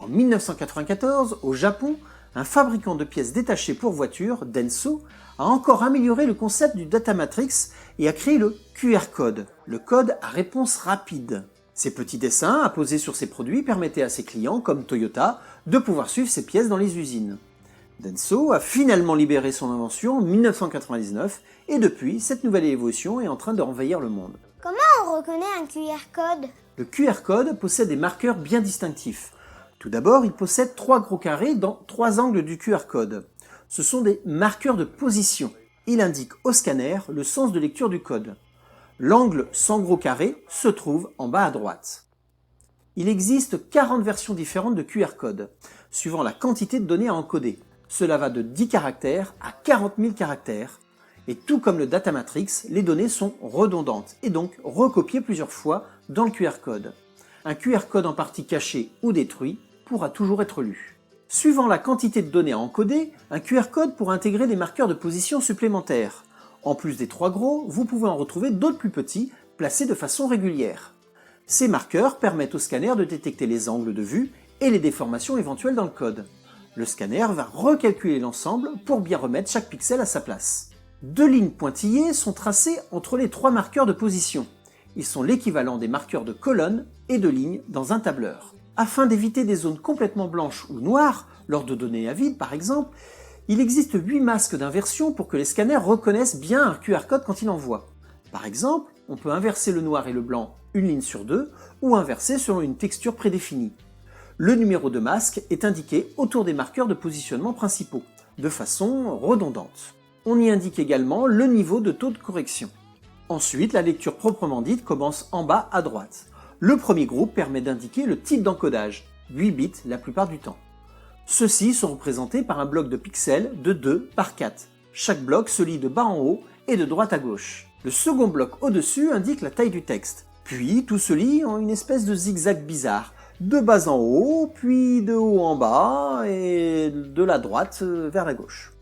En 1994, au Japon, un fabricant de pièces détachées pour voitures, Denso, a encore amélioré le concept du data matrix et a créé le QR code, le code à réponse rapide. Ces petits dessins apposés sur ses produits permettaient à ses clients, comme Toyota, de pouvoir suivre ses pièces dans les usines. Denso a finalement libéré son invention en 1999 et depuis, cette nouvelle évolution est en train d'envahir le monde. Comment on reconnaît un QR code? Le QR code possède des marqueurs bien distinctifs. Tout d'abord, il possède 3 gros carrés dans 3 angles du QR code. Ce sont des marqueurs de position. Il indique au scanner le sens de lecture du code. L'angle sans gros carré se trouve en bas à droite. Il existe 40 versions différentes de QR code, suivant la quantité de données à encoder. Cela va de 10 caractères à 40 000 caractères. Et tout comme le data matrix, les données sont redondantes et donc recopiées plusieurs fois dans le QR code. Un QR code en partie caché ou détruit pourra toujours être lu. Suivant la quantité de données à encoder, un QR code pourra intégrer des marqueurs de position supplémentaires. En plus des 3 gros, vous pouvez en retrouver d'autres plus petits, placés de façon régulière. Ces marqueurs permettent au scanner de détecter les angles de vue et les déformations éventuelles dans le code. Le scanner va recalculer l'ensemble pour bien remettre chaque pixel à sa place. 2 lignes pointillées sont tracées entre les 3 marqueurs de position. Ils sont l'équivalent des marqueurs de colonnes et de lignes dans un tableur. Afin d'éviter des zones complètement blanches ou noires, lors de données à vide par exemple, il existe 8 masques d'inversion pour que les scanners reconnaissent bien un QR code quand ils l'envoient. Par exemple, on peut inverser le noir et le blanc une ligne sur 2 ou inverser selon une texture prédéfinie. Le numéro de masque est indiqué autour des marqueurs de positionnement principaux, de façon redondante. On y indique également le niveau de taux de correction. Ensuite, la lecture proprement dite commence en bas à droite. Le premier groupe permet d'indiquer le type d'encodage, 8 bits la plupart du temps. Ceux-ci sont représentés par un bloc de pixels de 2 par 4. Chaque bloc se lit de bas en haut et de droite à gauche. Le second bloc au-dessus indique la taille du texte. Puis tout se lit en une espèce de zigzag bizarre, de bas en haut, puis de haut en bas et de la droite vers la gauche.